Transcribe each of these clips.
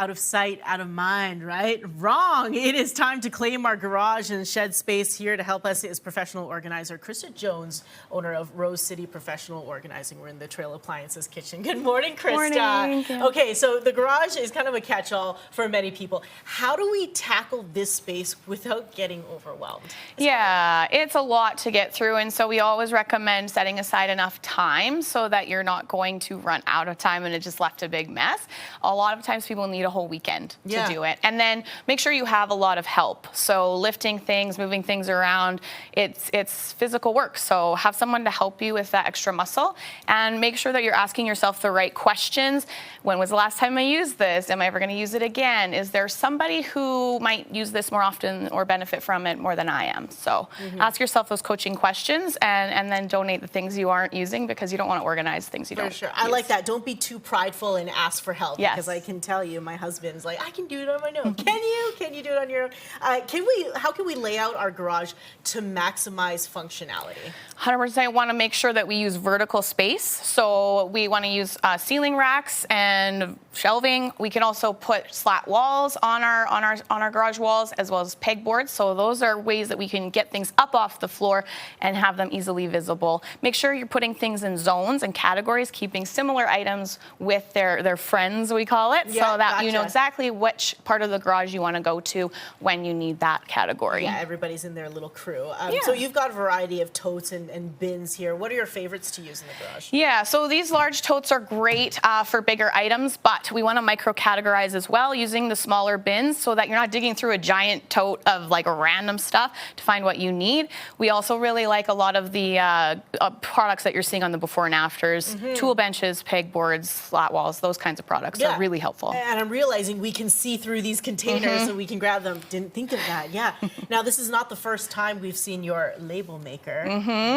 out of sight, out of mind, right? Wrong. It is time to claim our garage and shed space. Here to help us is professional organizer Christa Jones, owner of Rose City Professional Organizing. We're in the Trail Appliances kitchen. Good morning, Christa. Morning. Okay, so the garage is kind of a catch-all for many people. How do we tackle this space without getting overwhelmed? Yeah, it's a lot to get through, and so we always recommend setting aside enough time so that you're not going to run out of time and it just left a big mess. A lot of times people need a whole weekend to do it. And then make sure you have a lot of help. So lifting things, moving things around, it's physical work. So have someone to help you with that extra muscle, and make sure that you're asking yourself the right questions. When was the last time I used this? Am I ever going to use it again? Is there somebody who might use this more often or benefit from it more than I am? So ask yourself those coaching questions, and then donate the things you aren't using, because you don't want to organize things you don't use. I like that. Don't be too prideful and ask for help. Yes. Because I can tell you, my husband's like, I can do it on my own. Can you? Can you do it on your own? How can we lay out our garage to maximize functionality? 100% want to make sure that we use vertical space. So we want to use ceiling racks and shelving. We can also put slat walls on our garage walls, as well as pegboards. So those are ways that we can get things up off the floor and have them easily visible. Make sure you're putting things in zones and categories, keeping similar items with their friends, we call it, so that you know exactly which part of the garage you want to go to when you need that category. Yeah, everybody's in their little crew. So you've got a variety of totes and bins here. What are your favorites to use in the garage? Yeah, so these large totes are great for bigger items, but we want to micro-categorize as well using the smaller bins so that you're not digging through a giant tote of like random stuff to find what you need. We also really like a lot of the products that you're seeing on the before and afters, tool benches, pegboards, slat walls, those kinds of products are really helpful. And I'm realizing we can see through these containers so we can grab them. Didn't think of that. Yeah. Now, this is not the first time we've seen your label maker.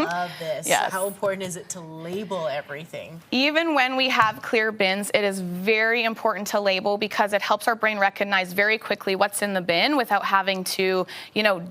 Love this. Yes. How important is it to label everything? Even when we have clear bins, it is very important to label, because it helps our brain recognize very quickly what's in the bin without having to,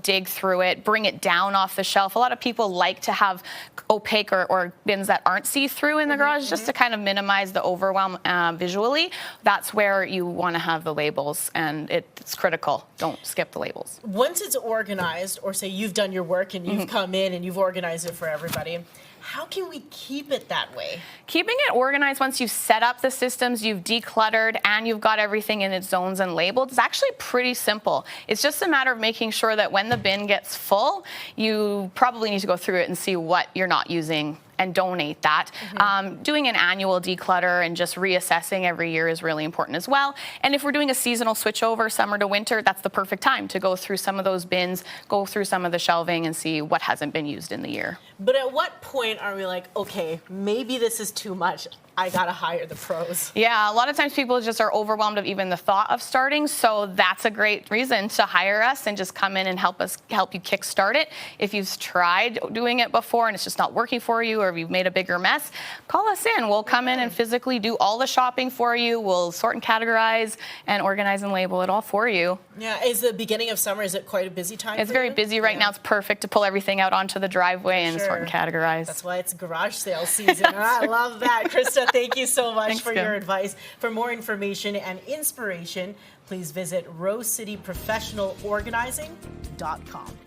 dig through it, bring it down off the shelf. A lot of people like to have opaque or bins that aren't see-through in the garage, just to kind of minimize the overwhelm visually. That's where you want to have the labels, and it's critical. Don't skip the labels. Once it's organized, or say you've done your work and you've come in and you've organized it for everybody, how can we keep it that way? Keeping it organized, once you've set up the systems, you've decluttered, and you've got everything in its zones and labeled, it's actually pretty simple. It's just a matter of making sure that when the bin gets full, you probably need to go through it and see what you're not using and donate that. Doing an annual declutter and just reassessing every year is really important as well. And if we're doing a seasonal switchover, summer to winter, that's the perfect time to go through some of those bins, go through some of the shelving, and see what hasn't been used in the year. But at what point are we like, okay, maybe this is too much, I gotta hire the pros? Yeah, a lot of times people just are overwhelmed of even the thought of starting, so that's a great reason to hire us and just come in and help you kickstart it. If you've tried doing it before and it's just not working for you, or if you've made a bigger mess, call us in. We'll come in and physically do all the shopping for you. We'll sort and categorize and organize and label it all for you. Yeah, is the beginning of summer, is it quite a busy time? It's very busy right now. It's perfect to pull everything out onto the driveway and sort and categorize. That's why it's garage sale season. I love that. Christa, thank you so much for your advice. For more information and inspiration, please visit rosecityprofessionalorganizing.com.